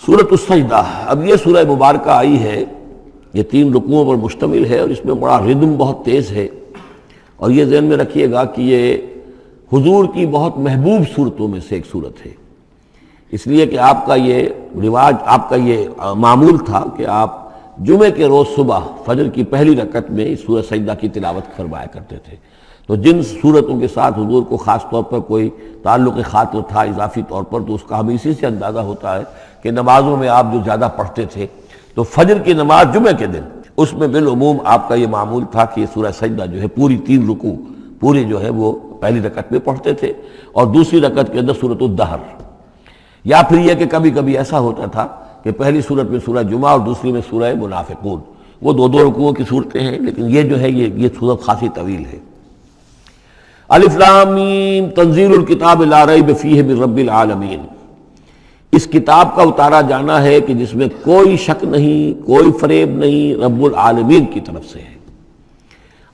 سورۃ السجدہ، اب یہ سورہ مبارکہ آئی ہے، یہ 3 رکوعوں پر مشتمل ہے اور اس میں بڑا ردم بہت تیز ہے، اور یہ ذہن میں رکھیے گا کہ یہ حضور کی بہت محبوب صورتوں میں سے ایک صورت ہے، اس لیے کہ آپ کا یہ رواج، آپ کا یہ معمول تھا کہ آپ جمعے کے روز صبح فجر کی پہلی رکعت میں اس سورہ سجدہ کی تلاوت فرمایا کرتے تھے۔ تو جن صورتوں کے ساتھ حضور کو خاص طور پر کوئی تعلق خاطر تھا اضافی طور پر، تو اس کا ہمیں اسی سے اندازہ ہوتا ہے کہ نمازوں میں آپ جو زیادہ پڑھتے تھے، تو فجر کی نماز جمعے کے دن اس میں بالعموم آپ کا یہ معمول تھا کہ یہ سورہ سجدہ جو ہے پوری 3 رکوع پوری جو ہے وہ پہلی رکعت میں پڑھتے تھے، اور دوسری رکعت کے اندر سورۃ الدہر، یا پھر یہ کہ کبھی کبھی ایسا ہوتا تھا کہ پہلی سورت میں سورہ جمعہ اور دوسری میں سورہ منافقون، وہ 2 رکوعوں کی صورتیں ہیں، لیکن یہ جو ہے یہ صورت خاصی طویل ہے۔ الف لام میم تنزیل الکتاب لا ریب فیہ من رب العالمین، اس کتاب کا اتارا جانا ہے کہ جس میں کوئی شک نہیں، کوئی فریب نہیں، رب العالمین کی طرف سے ہے۔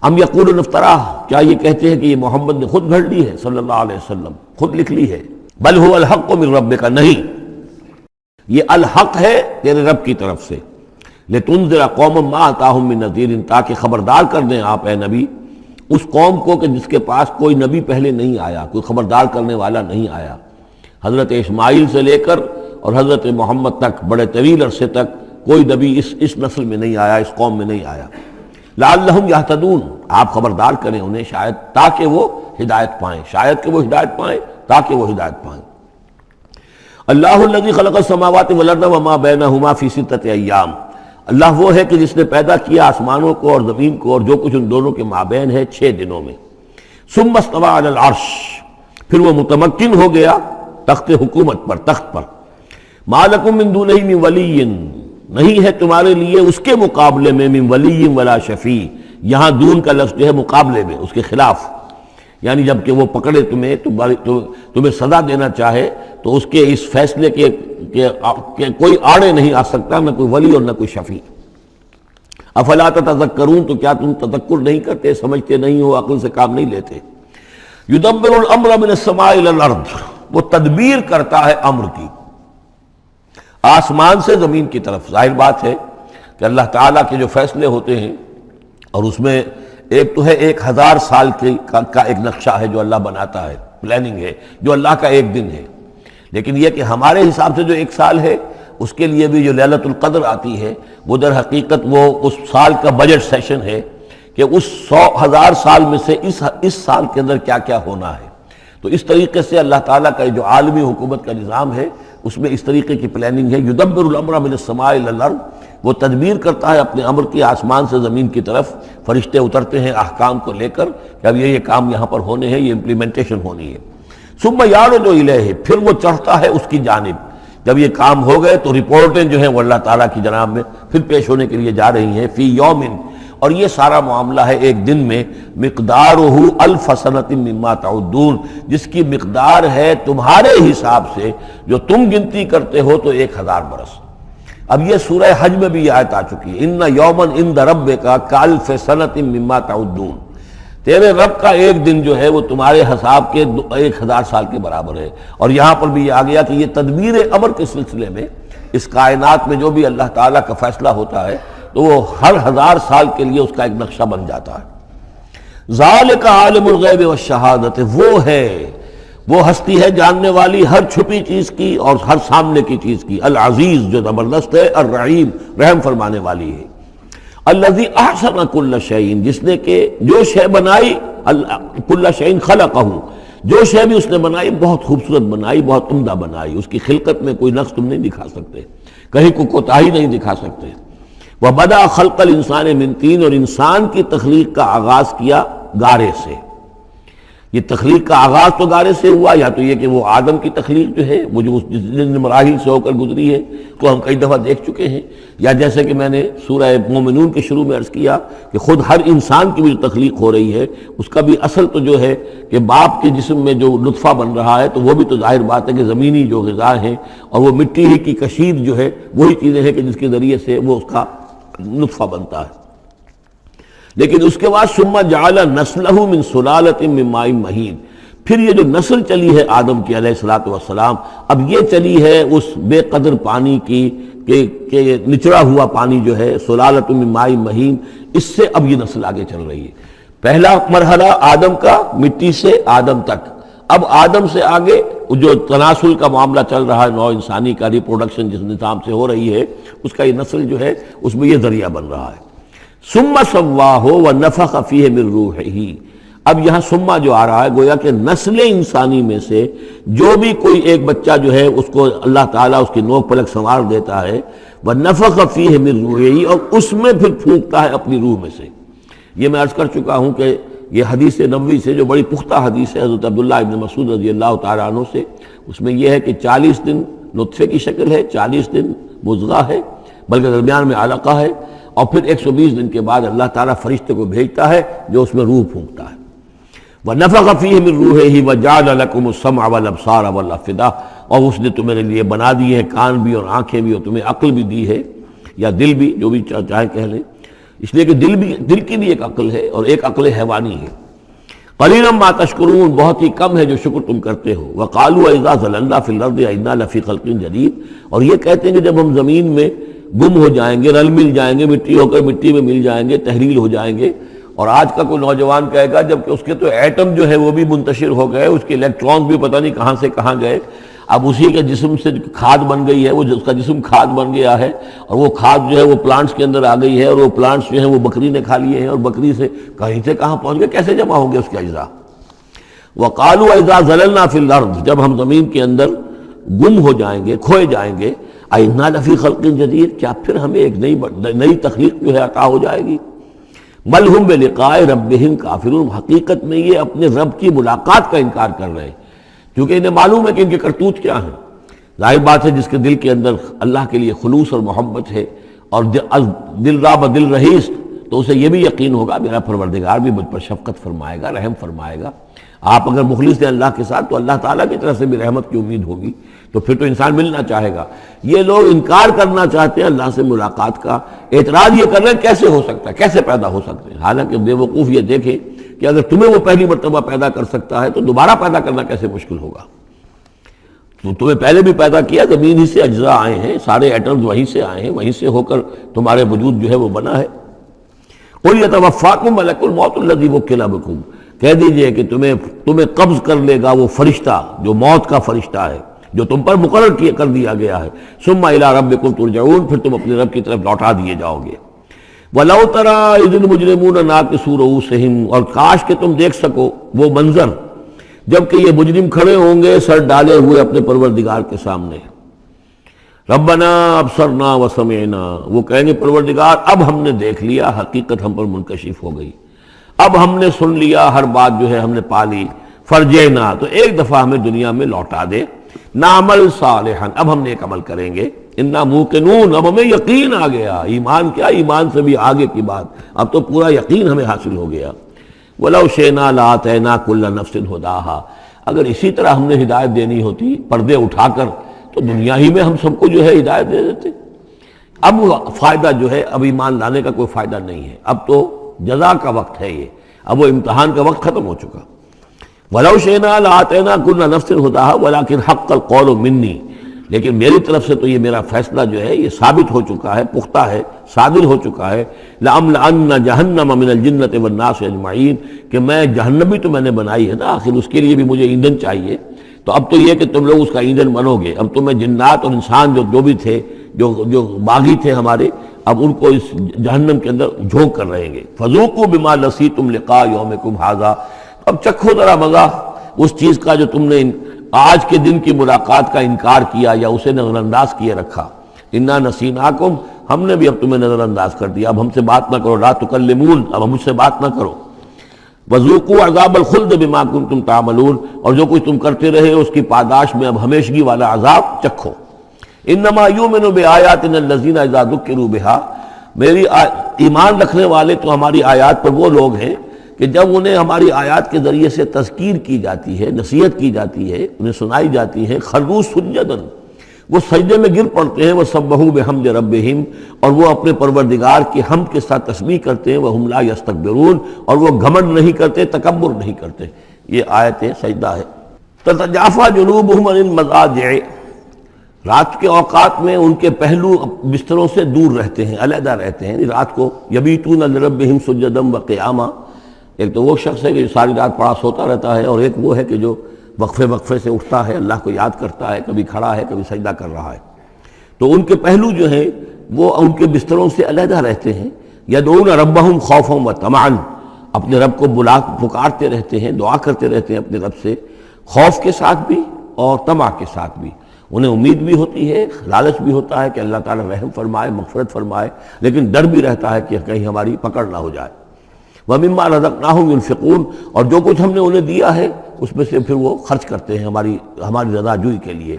ام یقولون افتراہ، کیا یہ کہتے ہیں کہ یہ محمد نے خود گھڑ لی ہے صلی اللہ علیہ وسلم، خود لکھ لی ہے؟ بل هو الحق من ربک، نہیں، یہ الحق ہے تیرے رب کی طرف سے۔ لتنذر قوما ما اتاہم من نذیر، تاکہ خبردار کر دیں آپ اے نبی اس قوم کو کہ جس کے پاس کوئی نبی پہلے نہیں آیا، کوئی خبردار کرنے والا نہیں آیا۔ حضرت اسماعیل سے لے کر اور حضرت محمد تک بڑے طویل عرصے تک کوئی نبی اس نسل میں نہیں آیا، اس قوم میں نہیں آیا۔ لعلہم یہتدون، آپ خبردار کریں انہیں شاید تاکہ وہ ہدایت پائیں، شاید کہ وہ ہدایت پائیں، تاکہ وہ ہدایت پائیں۔ اللہ الذی خلق السماوات والارض وما بینہما فی 6 ایام، اللہ وہ ہے کہ جس نے پیدا کیا آسمانوں کو اور زمین کو اور جو کچھ ان دونوں کے مابین ہے 6 دنوں میں۔ ثم استوى علی العرش، پھر وہ متمکن ہو گیا تخت حکومت پر، تخت پر۔ ما لکم من دونہ من ولی، نہیں ہے تمہارے لیے اس کے مقابلے میں من ولی ولا شفیع، یہاں دون کا لفظ جو ہے مقابلے میں، اس کے خلاف، یعنی جب کہ وہ پکڑے تمہیں سزا دینا چاہے تو اس کے اس فیصلے کے کوئی آڑے نہیں آ سکتا، نہ کوئی ولی اور نہ کوئی شفیع۔ افلا تتذکرون، تو کیا تم تذکر نہیں کرتے، سمجھتے نہیں ہو، عقل سے کام نہیں لیتے؟ یدبر الامر من السماء الى الارض، وہ تدبیر کرتا ہے امر کی آسمان سے زمین کی طرف۔ ظاہر بات ہے کہ اللہ تعالیٰ کے جو فیصلے ہوتے ہیں، اور اس میں ایک تو ہے 1000 سال کا ایک نقشہ ہے جو اللہ بناتا ہے، پلاننگ ہے، جو اللہ کا ایک دن ہے، لیکن یہ کہ ہمارے حساب سے جو 1 سال ہے، اس کے لیے بھی جو لیلۃ القدر آتی ہے، وہ در حقیقت وہ اس سال کا بجٹ سیشن ہے کہ اس 100,000 سال میں سے اس سال کے اندر کیا کیا ہونا ہے۔ تو اس طریقے سے اللہ تعالیٰ کا جو عالمی حکومت کا نظام ہے، اس میں اس طریقے کی پلاننگ ہے۔ یدبر الامر من السماء الى الارض، وہ تدبیر کرتا ہے اپنے امر کی آسمان سے زمین کی طرف، فرشتے اترتے ہیں احکام کو لے کر کہ اب یہ کام یہاں پر ہونے ہیں، یہ امپلیمنٹیشن ہونی ہے۔ ثم یعرج الیہ، پھر وہ چڑھتا ہے اس کی جانب، جب یہ کام ہو گئے تو رپورٹیں جو ہیں وہ اللہ تعالیٰ کی جناب میں پھر پیش ہونے کے لیے جا رہی ہیں۔ فی یومن، اور یہ سارا معاملہ ہے ایک دن میں، مقدارہ 1000 سنۃ مما تعدون، جس کی مقدار ہے تمہارے حساب سے جو تم گنتی کرتے ہو تو 1000 برس۔ اب یہ سورہ حج میں بھی یہ آیت آ چکی ہے، ان یوما عند ربک کالف سنۃ مما تعدون، تیرے رب کا ایک دن جو ہے وہ تمہارے حساب کے 1000 سال کے برابر ہے۔ اور یہاں پر بھی یہ آ گیا کہ یہ تدبیر امر کے سلسلے میں اس کائنات میں جو بھی اللہ تعالیٰ کا فیصلہ ہوتا ہے تو وہ ہر 1000 سال کے لیے اس کا ایک نقشہ بن جاتا ہے۔ ذالک عالم الغیب والشہادۃ، وہ ہے، وہ ہستی ہے جاننے والی ہر چھپی چیز کی اور ہر سامنے کی چیز کی، العزیز جو زبردست ہے، الرحیم رحم فرمانے والی ہے۔ الذی احسن کل شیء، جس نے کہ جو شے بنائی، کل شیء خلقہ، جو شے بھی اس نے بنائی بہت خوبصورت بنائی، بہت عمدہ بنائی، اس کی خلقت میں کوئی نقص تم نہیں دکھا سکتے، کہیں کوئی کوتاہی نہیں دکھا سکتے۔ وَبَدَأَ خَلْقَ الْإِنسَانِ مِنْ طِينٍ، اور انسان کی تخلیق کا آغاز کیا گارے سے۔ یہ تخلیق کا آغاز تو گارے سے ہوا، یا تو یہ کہ وہ آدم کی تخلیق جو ہے وہ جو جن مراحل سے ہو کر گزری ہے تو ہم کئی دفعہ دیکھ چکے ہیں، یا جیسے کہ میں نے سورہ مومنون کے شروع میں عرض کیا کہ خود ہر انسان کی بھی جو تخلیق ہو رہی ہے اس کا بھی اصل تو جو ہے کہ باپ کے جسم میں جو نطفہ بن رہا ہے تو وہ بھی تو ظاہر بات ہے کہ زمینی جو غذا ہیں اور وہ مٹی ہی کی کشید جو ہے وہی چیزیں ہیں کہ جس کے ذریعے سے وہ اس کا نطفہ بنتا ہے۔ لیکن اس کے بعد ثم جعل نسلہ من سلالۃ من ماء مہین، پھر یہ جو نسل چلی ہے آدم کی علیہ الصلوۃ والسلام، اب یہ چلی ہے اس بے قدر پانی کی کہ نچڑا ہوا پانی جو ہے سلالۃ من ماء مہین، اس سے اب یہ نسل آگے چل رہی ہے۔ پہلا مرحلہ آدم کا، مٹی سے آدم تک، اب آدم سے آگے جو تناسل کا معاملہ چل رہا ہے، نوع انسانی کا ریپروڈکشن جس نظام سے ہو رہی ہے، اس کا یہ نسل جو ہے اس میں یہ ذریعہ بن رہا ہے۔ ثم سواہ ونفخ فیہ من روحہ، اب یہاں سما جو آ رہا ہے گویا کہ نسل انسانی میں سے جو بھی کوئی ایک بچہ جو ہے اس کو اللہ تعالیٰ اس کی نوک پلک سنوار دیتا ہے، ونفخ فیہ من روحہ، اور اس میں پھر پھونکتا ہے اپنی روح میں سے۔ یہ میں عرض کر چکا ہوں کہ یہ حدیث نبوی سے جو بڑی پختہ حدیث ہے حضرت عبداللہ ابن مسعود رضی اللہ تعالیٰ عنہ سے، اس میں یہ ہے کہ 40 دن نطفے کی شکل ہے، 40 دن مضغہ ہے، بلکہ درمیان میں علقہ ہے، اور پھر 120 دن کے بعد اللہ تعالیٰ فرشتے کو بھیجتا ہے جو اس میں روح پھونکتا ہے۔ وَنَفَخَ فِيهِ مِن رُوحِهِ وَجَعَلَ لَكُمُ السَّمْعَ وَالْأَبْصَارَ وَالْأَفْئِدَةَ، اور اس نے تمہارے لیے بنا دیے ہیں کان بھی اور آنکھیں بھی، اور تمہیں عقل بھی دی ہے، یا دل بھی، جو بھی چاہے کہہ لیں، اس لیے کہ دل کی بھی ایک عقل ہے اور ایک عقل حیوانی ہے۔ قَلِيلًا مَا تَشْكُرُونَ، بہت ہی کم ہے جو شکر تم کرتے ہو۔ وَقَالُوا أَإِذَا ضَلَلْنَا فِي الْأَرْضِ أَإِنَّا لَفِي خَلْقٍ جَدِيدٍ، اور یہ کہتے ہیں کہ جب ہم زمین میں گم ہو جائیں گے، رل مل جائیں گے، مٹی ہو کر مٹی میں مل جائیں گے، تحلیل ہو جائیں گے۔ اور آج کا کوئی نوجوان کہے گا جب کہ اس کے تو ایٹم جو ہے وہ بھی منتشر ہو گئے، اس کے الیکٹرانز بھی پتہ نہیں کہاں سے کہاں گئے، اب اسی کے جسم سے کھاد بن گئی ہے، وہ اس کا جسم کھاد بن گیا ہے، اور وہ کھاد جو ہے وہ پلانٹس کے اندر آ گئی ہے، اور وہ پلانٹس جو ہیں وہ بکری نے کھا لیے ہیں، اور بکری سے کہیں سے کہاں پہنچ گئے، کیسے جمع ہوں گے اس کے اجزاء۔ وَقَالُوا إِذَا ضَلَلْنَا فِي الْأَرْضِ، جب ہم زمین کے اندر گم ہو جائیں گے، کھوئے جائیں گے، أَإِنَّا لَفِي خَلْقٍ جَدِيدٍ، کیا پھر ہمیں ایک نئی تخلیق جو ہے عطا ہو جائے گی۔ بل ہم بلقاء ربہم کافرون، حقیقت میں یہ اپنے رب کی ملاقات کا انکار کر رہے ہیں، کیونکہ انہیں معلوم ہے کہ ان کے کرتوت کیا ہیں۔ ظاہر بات ہے جس کے دل کے اندر اللہ کے لیے خلوص اور محبت ہے، اور دل راب دل رہیس، تو اسے یہ بھی یقین ہوگا میرا پروردگار بھی مجھ پر شفقت فرمائے گا، رحم فرمائے گا۔ آپ اگر مخلص ہیں اللہ کے ساتھ تو اللہ تعالیٰ کی طرف سے بھی رحمت کی امید ہوگی، تو پھر تو انسان ملنا چاہے گا۔ یہ لوگ انکار کرنا چاہتے ہیں اللہ سے ملاقات کا، اعتراض یہ کر رہے ہیں کیسے ہو سکتا ہے، کیسے پیدا ہو سکتے ہیں، حالانکہ بے وقوف یہ دیکھیں کہ اگر تمہیں وہ پہلی مرتبہ پیدا کر سکتا ہے تو دوبارہ پیدا کرنا کیسے مشکل ہوگا۔ تو تمہیں پہلے بھی پیدا کیا، زمین ہی سے اجزاء آئے ہیں، سارے ایٹمز وہیں سے آئے ہیں، وہیں سے ہو کر تمہارے وجود جو ہے وہ بنا ہے۔ قُلْ يَتَوَفَّاكُم مَلَكُ الْمَوْتِ الَّذِي وُكِّلَ بِكُم، کہہ دیجئے کہ تمہیں قبض کر لے گا وہ فرشتہ جو موت کا فرشتہ ہے، جو تم پر مقرر کر دیا گیا ہے۔ ثُمَّ إِلَىٰ رَبِّكُمْ تُرْجَعُونَ، پھر تم اپنے رب کی طرف لوٹا دیے جاؤ گے۔ وَلَوْ تَرَىٰ إِذِ الْمُجْرِمُونَ نَاكِسُو رُءُوسِهِمْ، اور کاش کہ تم دیکھ سکو وہ منظر جب کہ یہ مجرم کھڑے ہوں گے سر ڈالے ہوئے اپنے پروردگار کے سامنے۔ ربنا ابصرنا وسمعنا، وہ کہیں گے پروردگار اب ہم نے دیکھ لیا، حقیقت ہم پر منکشف ہو گئی، اب ہم نے سن لیا، ہر بات جو ہے ہم نے پا لی۔ فرجینا، تو ایک دفعہ ہمیں دنیا میں لوٹا دے۔ نعمل صالحا، اب ہم نیک عمل کریں گے۔ انا موقنون، اب ہمیں یقین آ گیا، ایمان کیا، ایمان سے بھی آگے کی بات، اب تو پورا یقین ہمیں حاصل ہو گیا۔ وَلَوْ شِئْنَا لَآتَيْنَا كُلَّ نَفْسٍ هُدَاهَا، اگر اسی طرح ہم نے ہدایت دینی ہوتی پردے اٹھا کر تو دنیا ہی میں ہم سب کو جو ہے ہدایت دے دیتے۔ اب فائدہ جو ہے اب ایمان لانے کا کوئی فائدہ نہیں ہے، اب تو جزا کا وقت ہے، یہ اب وہ امتحان کا وقت ختم ہو چکا۔ وَلَوْ شِئْنَا لَآتَيْنَا كُلَّ نَفْسٍ هُدَاهَا وَلَكِنْ حَقَّ الْقَوْلُ مِنِّي، لیکن میری طرف سے تو یہ میرا فیصلہ جو ہے یہ ثابت ہو چکا ہے، پختہ ہے، صادر ہو چکا ہے۔ لَأَمْلَأَنَّ جَهَنَّمَ مِنَ الْجِنَّةِ وَالنَّاسِ أَجْمَعِينَ، کہ میں جہنم بھی تو میں نے بنائی ہے نا، آخر اس کے لیے بھی مجھے ایندھن چاہیے، تو اب تو یہ کہ تم لوگ اس کا ایندھن بنو گے۔ اب تمہیں جنات اور انسان جو بھی تھے، جو باغی تھے ہمارے، اب ان کو اس جہنم کے اندر جھونک کر رہیں گے۔ فَذُوقُوا بِمَا نَسِيتُمْ لِقَاءَ يَوْمِكُمْ هَٰذَا، اب چکھو ذرا مزہ اس چیز کا جو تم نے آج کے دن کی ملاقات کا انکار کیا یا اسے نظر انداز کیے رکھا۔ انا نسیناکم، ہم نے بھی اب تمہیں نظر انداز کر دیا، اب ہم سے بات نہ کرو، لا تکلمون، اب مجھ سے بات نہ کرو۔ وذوقوا عذاب الخلد بما کنتم تعملون، اور جو کچھ تم کرتے رہے اس کی پاداش میں اب ہمیشگی والا عذاب چکھو۔ انما یؤمن بآیاتنا الذین اذا ذکروا بها، میری ایمان رکھنے والے تو ہماری آیات پر وہ لوگ ہیں کہ جب انہیں ہماری آیات کے ذریعے سے تذکیر کی جاتی ہے، نصیحت کی جاتی ہے، انہیں سنائی جاتی ہے، خروا سجدا، وہ سجدے میں گر پڑتے ہیں، وہ سبحوا بحمد ربہم، اور وہ اپنے پروردگار کی حمد کے ساتھ تسبیح کرتے ہیں، وہم لا یستکبرون، اور وہ گھمنڈ نہیں کرتے، تکبر نہیں کرتے۔ یہ آیت سجدہ ہے۔ تتجافی جنوبہم عن المضاجع، رات کے اوقات میں ان کے پہلو بستروں سے دور رہتے ہیں، علیحدہ رہتے ہیں، رات کو یبیتون لربہم سجدا وقیاما۔ ایک تو وہ شخص ہے کہ جو ساری رات پڑا سوتا رہتا ہے، اور ایک وہ ہے کہ جو وقفے وقفے سے اٹھتا ہے، اللہ کو یاد کرتا ہے، کبھی کھڑا ہے کبھی سجدہ کر رہا ہے۔ تو ان کے پہلو جو ہیں وہ ان کے بستروں سے علیحدہ رہتے ہیں۔ یدعون ربہم خوفا وطمعا، اپنے رب کو پکارتے رہتے ہیں، دعا کرتے رہتے ہیں اپنے رب سے، خوف کے ساتھ بھی اور طمع کے ساتھ بھی۔ انہیں امید بھی ہوتی ہے، لالچ بھی ہوتا ہے کہ اللہ تعالیٰ رحم فرمائے، مغفرت فرمائے، لیکن ڈر بھی رہتا ہے کہ کہیں ہماری پکڑ نہ ہو جائے۔ وَمِمَّا رَزَقْنَاهُمْ يُنْفِقُونَ، اور جو کچھ ہم نے انہیں دیا ہے اس میں سے پھر وہ خرچ کرتے ہیں ہماری رضا جوئی کے لیے۔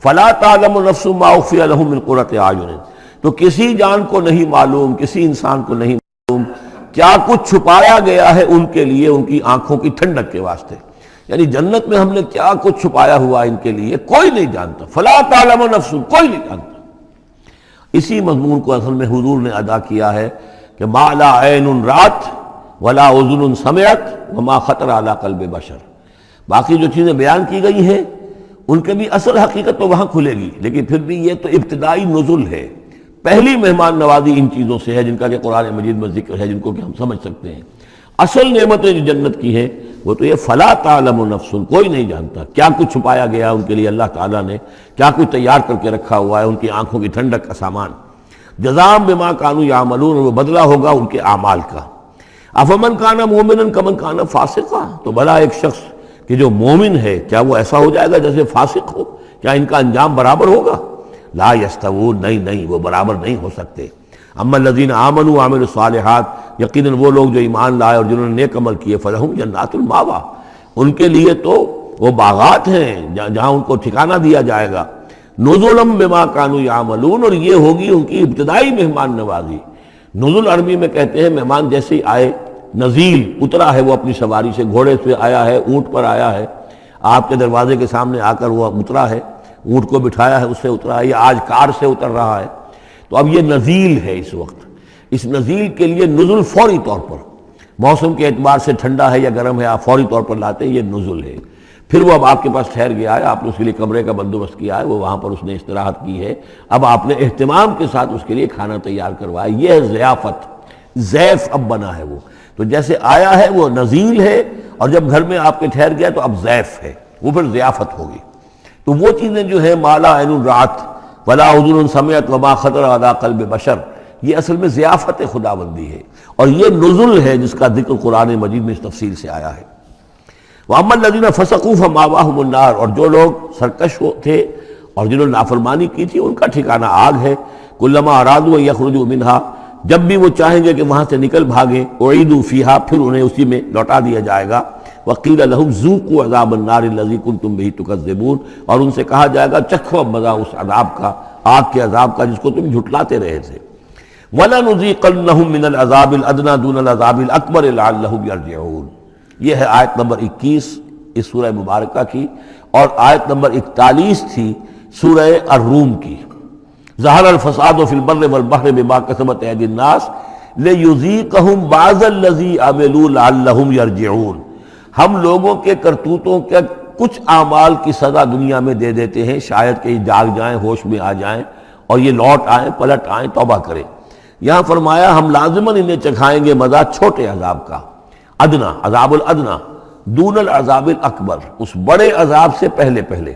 فَلَا تَعْلَمُ نَفْسٌ مَّا أُخْفِيَ لَهُم مِّن قُرَّةِ أَعْيُنٍ، تو کسی جان کو نہیں معلوم، کسی انسان کو نہیں معلوم کیا کچھ چھپایا گیا ہے ان کے لیے ان کی آنکھوں کی ٹھنڈک کے واسطے، یعنی جنت میں ہم نے کیا کچھ چھپایا ہوا ان کے لیے کوئی نہیں جانتا۔ فَلَا تَعْلَمُ نَفْسٌ، کوئی نہیں جانتا۔ اسی مضمون کو اصل میں حضور نے ادا کیا ہے کہ مَا لَا عَيْنٌ رَأَتْ وَلَا أُذُنٌ سَمِعَتْ وَمَا خَطَرَ عَلَىٰ قَلْبِ بَشَرٍ۔ باقی جو چیزیں بیان کی گئی ہیں ان کے بھی اصل حقیقت تو وہاں کھلے گی، لیکن پھر بھی یہ تو ابتدائی نزل ہے، پہلی مہمان نوازی ان چیزوں سے ہے جن کا کہ قرآن مجید میں ذکر ہے، جن کو کہ ہم سمجھ سکتے ہیں۔ اصل نعمتیں جو جنت کی ہیں وہ تو یہ فلا تعلم نفس، کوئی نہیں جانتا کیا کچھ چھپایا گیا ان کے لیے، اللہ تعالیٰ نے کیا کچھ تیار کر کے رکھا ہوا ہے ان کی آنکھوں کی ٹھنڈک کا سامان۔ جزاء بما کانوا یعملون، وہ بدلہ ہوگا ان کے اعمال کا۔ افمن کان مومنا کمن کان فاسقا، تو بھلا ایک شخص کہ جو مومن ہے کیا وہ ایسا ہو جائے گا جیسے فاسق ہو؟ کیا ان کا انجام برابر ہوگا؟ لا یستوون، نہیں وہ برابر نہیں ہو سکتے۔ اما الذین آمنوا وعملوا الصالحات، یقیناً وہ لوگ جو ایمان لائے اور جنہوں نے نیک عمل کیے، فلہم جنات الماوا، ان کے لیے تو وہ باغات ہیں جہاں ان کو ٹھکانہ دیا جائے گا۔ نزلا بما کانوا یعملون، اور یہ ہوگی ان کی ابتدائی مہمان نوازی۔ نزل عربی میں کہتے ہیں مہمان جیسے ہی آئے، نزیل اترا ہے وہ اپنی سواری سے، گھوڑے سے آیا ہے، اونٹ پر آیا ہے، آپ کے دروازے کے سامنے آ کر وہ اترا ہے، اونٹ کو بٹھایا ہے اس سے اترا ہے، یا آج کار سے اتر رہا ہے۔ تو اب یہ نزیل ہے اس وقت، اس نزیل کے لیے نزل فوری طور پر، موسم کے اعتبار سے ٹھنڈا ہے یا گرم ہے، آپ فوری طور پر لاتے ہیں، یہ نزل ہے۔ پھر وہ اب آپ کے پاس ٹھہر گیا ہے، آپ نے اس کے لیے کمرے کا بندوبست کیا ہے، وہ وہاں پر اس نے استراحت کی ہے، اب آپ نے اہتمام کے ساتھ اس کے لیے کھانا تیار کروایا، یہ ہے ضیافت، ضیف اب بنا ہے وہ۔ تو جیسے آیا ہے وہ نزیل ہے، اور جب گھر میں آپ کے ٹھہر گیا تو اب ضیف ہے، وہ پھر ضیافت ہوگی۔ تو وہ چیزیں جو ہیں مالا عین رات ولا اذن سمعت وما خطر علی قلب بشر، یہ اصل میں ضیافت خداوندی ہے، اور یہ نزل ہے جس کا ذکر قرآن مجید میں اس تفصیل سے آیا ہے۔ وَأَمَّا الَّذِينَ فَسَقُوا فَمَأْوَاهُمُ النَّارُ، اور جو لوگ سرکش تھے اور جنہوں نے نافرمانی کی تھی ان کا ٹھکانہ آگ ہے۔ كُلَّمَا أَرَادُوا أَن يَخْرُجُوا مِنْهَا، جب بھی وہ چاہیں گے کہ وہاں سے نکل بھاگیں، اُعِیدُوا فِيهَا، پھر انہیں اسی میں لوٹا دیا جائے گا۔ وَقِيلَ لَهُمْ ذُوقُوا عَذَابَ النَّارِ الَّذِي كُنتُم بِهِ تُكَذِّبُونَ، اور ان سے کہا جائے گا چکھو اب مزہ اس عذاب کا، آگ کے عذاب کا جس کو تم جھٹلاتے رہے تھے۔ وَلَنُذِيقَنَّهُم مِّنَ الْعَذَابِ الْأَدْنَىٰ دُونَ الْعَذَابِ الْأَكْبَرِ لَعَلَّهُمْ يَرْجِعُونَ۔ یہ ہے آیت نمبر 21 اس سورہ مبارکہ کی، اور آیت نمبر 41 تھی سورہ الروم کی۔ ظہر الفساد فی البر والبحر بما کسبت ایدی الناس لیذیقہم بعض الذی عملوا لعلہم یرجعون، ہم لوگوں کے کرتوتوں کے کچھ اعمال کی سزا دنیا میں دے دیتے ہیں، شاید کہ یہ جاگ جائیں، ہوش میں آ جائیں اور یہ لوٹ آئیں، پلٹ آئیں، توبہ کریں۔ یہاں فرمایا ہم لازماً انہیں چکھائیں گے مزہ چھوٹے عذاب کا، ادنا، عذاب الادنا، دون العذاب الاکبر، اس بڑے عذاب سے پہلے پہلے،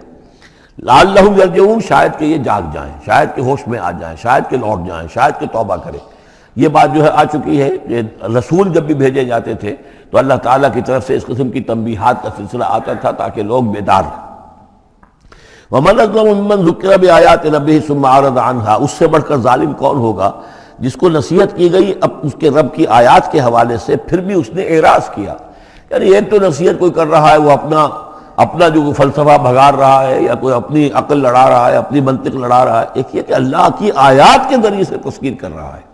لعلہم یرجعون، شاید کہ یہ جاگ جائیں، شاید کہ ہوش میں آ جائیں، شاید کہ لوٹ جائیں، شاید کہ توبہ کریں۔ یہ بات جو ہے آ چکی ہے کہ رسول جب بھی بھیجے جاتے تھے تو اللہ تعالیٰ کی طرف سے اس قسم کی تنبیہات کا سلسلہ آتا تھا تاکہ لوگ بیدار رہیں۔ وَمَنْ أَظْلَمُ مِمَّنْ ذُكِّرَ بِآيَاتِ رَبِّهِ ثُمَّ أَعْرَضَ عَنْهَا، اس سے بڑھ کر ظالم کون ہوگا جس کو نصیحت کی گئی اب اس کے رب کی آیات کے حوالے سے پھر بھی اس نے اعراض کیا۔ یعنی ایک تو نصیحت کوئی کر رہا ہے، وہ اپنا جو فلسفہ بھگار رہا ہے یا کوئی اپنی عقل لڑا رہا ہے، اپنی منطق لڑا رہا ہے، ایک یہ کہ اللہ کی آیات کے ذریعے سے تذکیر کر رہا ہے،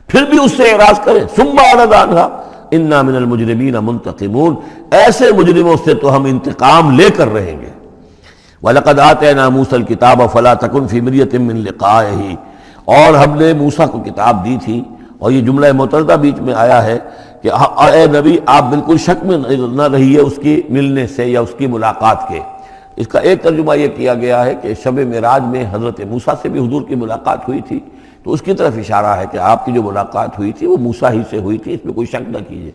پھر بھی اس سے اعراض کرے۔ ثم اعرض عنها انا من المجرمین منتقمون، ایسے مجرموں سے تو ہم انتقام لے کر رہیں گے۔ وَلَقَدْ آتَيْنَا مُوسَى الْكِتَابَ فَلَا تَكُنْ فِي مِرْيَةٍ مِّن لِقَائِهِ، اور ہم نے موسیٰ کو کتاب دی تھی، اور یہ جملہ متردہ بیچ میں آیا ہے کہ کہ اے نبی آپ بالکل شک میں نہ رہیے اس کی ملنے سے یا اس کی ملاقات کے۔ اس کا ایک ترجمہ یہ کیا گیا ہے کہ شب معراج میں حضرت موسیٰ سے بھی حضور کی ملاقات ہوئی تھی، تو اس کی طرف اشارہ ہے کہ آپ کی جو ملاقات ہوئی تھی وہ موسیٰ ہی سے ہوئی تھی، اس میں کوئی شک نہ کیجیے۔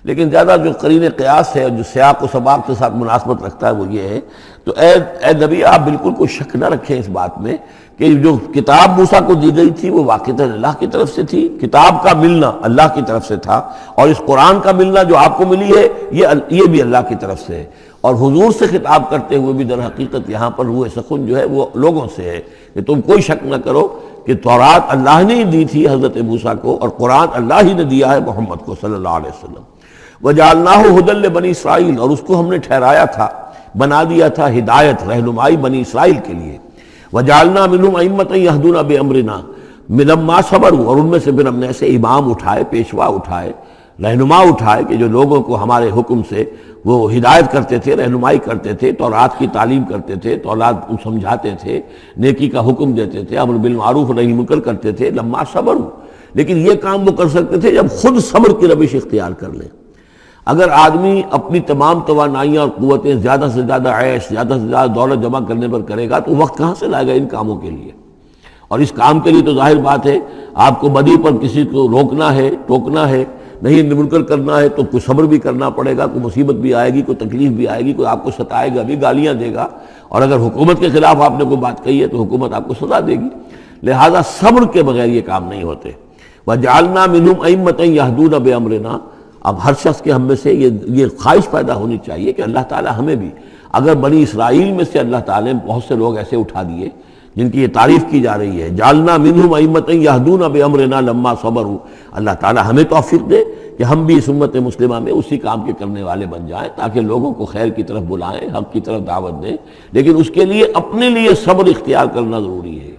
لیکن زیادہ جو قرین قیاس ہے اور جو سیاق و سباق کے ساتھ مناسبت رکھتا ہے وہ یہ ہے، تو اے نبی آپ بالکل کوئی شک نہ رکھیں اس بات میں کہ جو کتاب موسیٰ کو دی گئی تھی وہ واقعتاً اللہ کی طرف سے تھی، کتاب کا ملنا اللہ کی طرف سے تھا، اور اس قرآن کا ملنا جو آپ کو ملی ہے یہ بھی اللہ کی طرف سے ہے۔ اور حضور سے خطاب کرتے ہوئے بھی در حقیقت یہاں پر روح سخن جو ہے وہ لوگوں سے ہے کہ تم کوئی شک نہ کرو کہ تورات اللہ نے ہی دی تھی حضرت موسیٰ کو، اور قرآن اللہ ہی نے دیا ہے محمد کو صلی اللہ علیہ وسلم۔ وَجَعَلْنَاهُ هُدًى لِّبَنِي اسرائیل، اور اس کو ہم نے ٹھہرایا تھا، بنا دیا تھا ہدایت، رہنمائی بنی اسرائیل کے لیے۔ وَجَعَلْنَا مِنْهُمْ أَئِمَّةً يَهْدُونَ بِأَمْرِنَا لَمَّا صَبَرُوا، اور ان میں سے پھر ہم نے ایسے امام اٹھائے، پیشوا اٹھائے، رہنما اٹھائے کہ جو لوگوں کو ہمارے حکم سے وہ ہدایت کرتے تھے، رہنمائی کرتے تھے، تورات کی تعلیم کرتے تھے، تورات سمجھاتے تھے، نیکی کا حکم دیتے تھے، امر بالمعروف نہی منکر کرتے تھے، لما صبروا۔ لیکن یہ کام وہ کر سکتے تھے جب خود صبر کی روش اختیار کر لیں۔ اگر آدمی اپنی تمام توانائیاں اور قوتیں زیادہ سے زیادہ عیش، زیادہ سے زیادہ دولت جمع کرنے پر کرے گا تو وقت کہاں سے لائے گا ان کاموں کے لیے؟ اور اس کام کے لیے تو ظاہر بات ہے آپ کو بدی پر کسی کو روکنا ہے، ٹوکنا ہے، نہیں منکر کرنا ہے تو کوئی صبر بھی کرنا پڑے گا، کوئی مصیبت بھی آئے گی، کوئی تکلیف بھی آئے گی، کوئی آپ کو ستائے گا بھی، گالیاں دے گا، اور اگر حکومت کے خلاف آپ نے کوئی بات کہی ہے تو حکومت آپ کو سزا دے گی۔ لہذا صبر کے بغیر یہ کام نہیں ہوتے۔ وَجَعَلْنَا مِنْهُمْ أَئِمَّةً يَهْدُونَ بِأَمْرِنَا، اب ہر شخص کے ہم میں سے یہ خواہش پیدا ہونی چاہیے کہ اللہ تعالیٰ ہمیں بھی، اگر بنی اسرائیل میں سے اللہ تعالیٰ نے بہت سے لوگ ایسے اٹھا دیے جن کی یہ تعریف کی جا رہی ہے، جعلنا منہم ائمۃ یہدون بامرنا لما صبروا، اللہ تعالیٰ ہمیں توفیق دے کہ ہم بھی اس امت مسلمہ میں اسی کام کے کرنے والے بن جائیں، تاکہ لوگوں کو خیر کی طرف بلائیں، حق کی طرف دعوت دیں، لیکن اس کے لیے اپنے لیے صبر اختیار کرنا ضروری ہے۔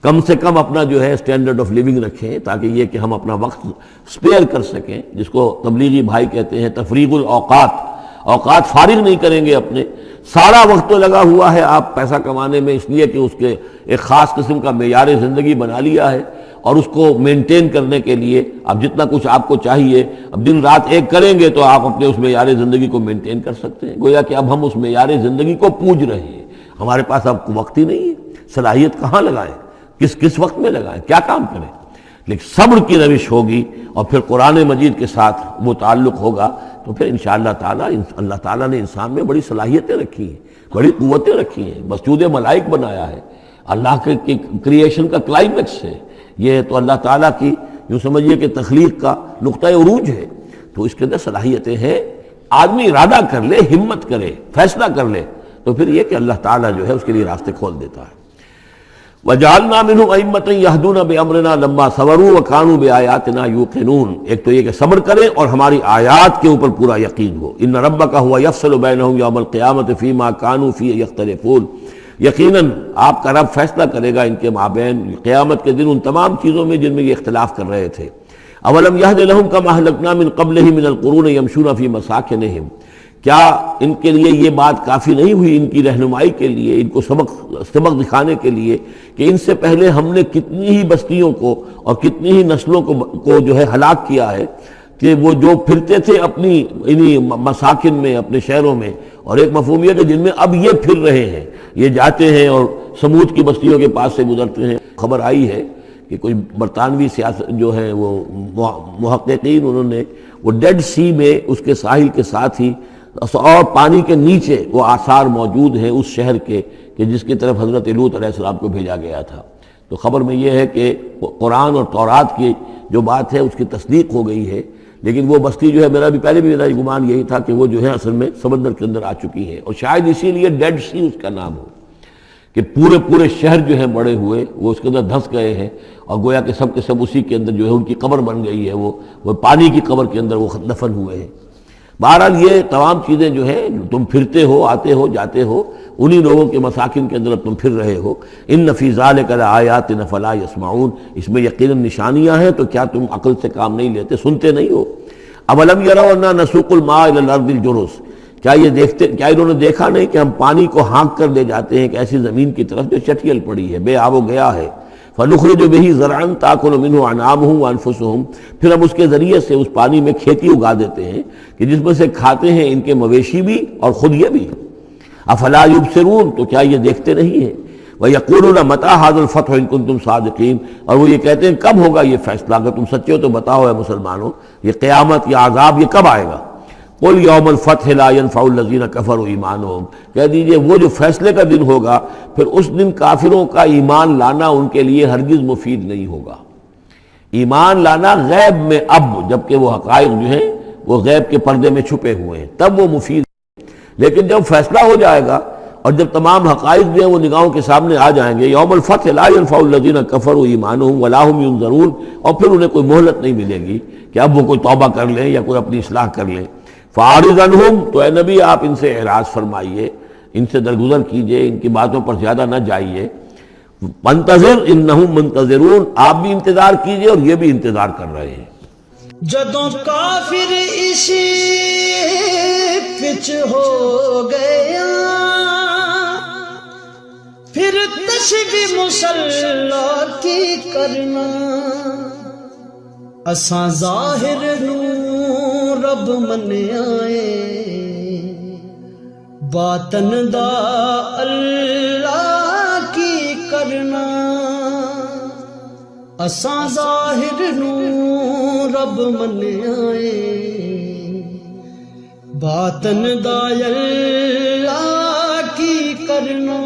کم سے کم اپنا جو ہے اسٹینڈرڈ آف لیونگ رکھیں، تاکہ یہ کہ ہم اپنا وقت سپیئر کر سکیں، جس کو تبلیغی بھائی کہتے ہیں تفریغ الاوقات، اوقات فارغ نہیں کریں گے اپنے، سارا وقت تو لگا ہوا ہے آپ پیسہ کمانے میں، اس لیے کہ اس کے ایک خاص قسم کا معیار زندگی بنا لیا ہے، اور اس کو مینٹین کرنے کے لیے اب جتنا کچھ آپ کو چاہیے اب دن رات ایک کریں گے تو آپ اپنے اس معیار زندگی کو مینٹین کر سکتے ہیں۔ گویا کہ اب ہم اس معیار زندگی کو پوج رہے ہیں، ہمارے پاس اب وقت ہی نہیں ہے، صلاحیت کہاں لگائیں، کس وقت میں لگائیں، کیا کام کریں۔ لیکن صبر کی روش ہوگی اور پھر قرآن مجید کے ساتھ وہ تعلق ہوگا تو پھر انشاءاللہ تعالیٰ اللہ تعالیٰ نے انسان میں بڑی صلاحیتیں رکھی ہیں، بڑی قوتیں رکھی ہیں، مسجود ملائک بنایا ہے، اللہ کے کریشن کا کلائمیکس ہے یہ، تو اللہ تعالیٰ کی یوں سمجھیے کہ تخلیق کا نقطہ عروج ہے، تو اس کے اندر صلاحیتیں ہیں۔ آدمی ارادہ کر لے، ہمت کرے، فیصلہ کر لے تو پھر یہ کہ اللہ تعالیٰ جو ہے اس کے لیے راستے کھول دیتا ہے۔ وَجَعَلْنَا مِنْهُمْ أَئِمَّةً يَهْدُونَ بِأَمْرِنَا لَمَّا صَبَرُوا وَكَانُوا بِآيَاتِنَا يُوقِنُونَ، ایک تو یہ کہ صبر کریں اور ہماری آیات کے اوپر پورا یقین ہو۔ إِنَّ رَبَّكَ هُوَ يَفْصِلُ بَيْنَهُمْ يَوْمَ الْقِيَامَةِ فِيمَا كَانُوا فِيهِ يَخْتَلِفُونَ، یقیناً آپ کا رب فیصلہ کرے گا ان کے مابین قیامت کے دن ان تمام چیزوں میں جن میں یہ اختلاف کر رہے تھے۔ أَوَلَمْ يَهْدِ لَهُمْ كَمَا أَهْلَكْنَا مِنْ قَبْلِهِمْ مِنَ الْقُرُونِ يَمْشُونَ فِي مَسَاكِنِهِمْ، کیا ان کے لیے یہ بات کافی نہیں ہوئی، ان کی رہنمائی کے لیے، ان کو سبق دکھانے کے لیے کہ ان سے پہلے ہم نے کتنی ہی بستیوں کو اور کتنی ہی نسلوں کو جو ہے ہلاک کیا ہے، کہ وہ جو پھرتے تھے اپنی انہی مساکن میں، اپنے شہروں میں، اور ایک مفہوم یہ کہ جن میں اب یہ پھر رہے ہیں، یہ جاتے ہیں اور سمود کی بستیوں کے پاس سے گزرتے ہیں۔ خبر آئی ہے کہ کوئی برطانوی سیاست جو ہے وہ محققین، انہوں نے وہ ڈیڈ سی میں اس کے ساحل کے ساتھ ہی اور پانی کے نیچے وہ آثار موجود ہیں اس شہر کے کہ جس کی طرف حضرت لوط علیہ السلام کو بھیجا گیا تھا۔ تو خبر میں یہ ہے کہ قرآن اور تورات کی جو بات ہے اس کی تصدیق ہو گئی ہے، لیکن وہ بستی جو ہے میرا گمان یہی تھا کہ وہ جو ہے اصل میں سمندر کے اندر آ چکی ہے، اور شاید اسی لیے ڈیڈ سی اس کا نام ہو کہ پورے شہر جو ہیں بڑے ہوئے وہ اس کے اندر دھنس گئے ہیں، اور گویا کہ سب کے سب اسی کے اندر جو ہے ان کی قبر بن گئی ہے، وہ پانی کی قبر کے اندر وہ دفن ہوئے ہیں۔ بہرحال یہ تمام چیزیں جو ہے تم پھرتے ہو، آتے ہو، جاتے ہو، انہی لوگوں کے مساکن کے اندر تم پھر رہے ہو۔ ان فی ذلک لآیات فلا یسمعون، اس میں یقیناً نشانیاں ہیں تو کیا تم عقل سے کام نہیں لیتے، سنتے نہیں ہو۔ اولم یروا انا نسوق الماء الی الارض الجرز، کیا انہوں نے دیکھا نہیں کہ ہم پانی کو ہانک کر لے جاتے ہیں ایک ایسی زمین کی طرف جو چٹیل پڑی ہے، بے آب و گیا ہے۔ فنخرج به زرعا تاکل منه انعامهم وانفسهم، پھر ہم اس کے ذریعے سے اس پانی میں کھیتی اگا دیتے ہیں کہ جس میں سے کھاتے ہیں ان کے مویشی بھی اور خود یہ بھی۔ افلا یبصرون، تو کیا یہ دیکھتے نہیں ہیں؟ وَيَقُولُونَ مَتَىٰ هَٰذَا الْفَتْحُ إِن كُنتُمْ صَادِقِينَ، اور وہ یہ کہتے ہیں کب ہوگا یہ فیصلہ، اگر تم سچے ہو تو بتاؤ اے مسلمانوں، یہ قیامت یا عذاب یہ کب آئے گا؟ قُلْ يَوْمَ الْفَتْحِ لَا يَنفَعُ الَّذِينَ كَفَرُوا إِيمَانُهُمْ، کہہ دیجئے وہ جو فیصلے کا دن ہوگا پھر اس دن کافروں کا ایمان لانا ان کے لیے ہرگز مفید نہیں ہوگا۔ ایمان لانا غیب میں اب، جبکہ وہ حقائق جو ہیں وہ غیب کے پردے میں چھپے ہوئے ہیں، تب وہ مفید ہے، لیکن جب فیصلہ ہو جائے گا اور جب تمام حقائق جو ہیں وہ نگاہوں کے سامنے آ جائیں گے، یوم الفتح لا ينفع الذین کفروا ایمانہم ولا هم ینظرون، اور پھر انہیں کوئی مہلت نہیں ملے گی کہ اب وہ کوئی توبہ کر لیں یا کوئی اپنی اصلاح کر لیں۔ فاعرض عنہم، تو اے نبی آپ ان سے اعراض فرمائیے، ان سے درگزر کیجئے، ان کی باتوں پر زیادہ نہ جائیے۔ منتظر انہم منتظرون، آپ بھی انتظار کیجئے اور یہ بھی انتظار کر رہے ہیں۔ جدوں کافر اسی پچ ہو گیا، پھر تشبیہ مسلح کی کرنا، اساں ظاہر نوں رب منیائے، باطن دا اللہ کی کرنا، اساں ظاہر نوں رب منیائے، باطن دا اللہ کی کرنا۔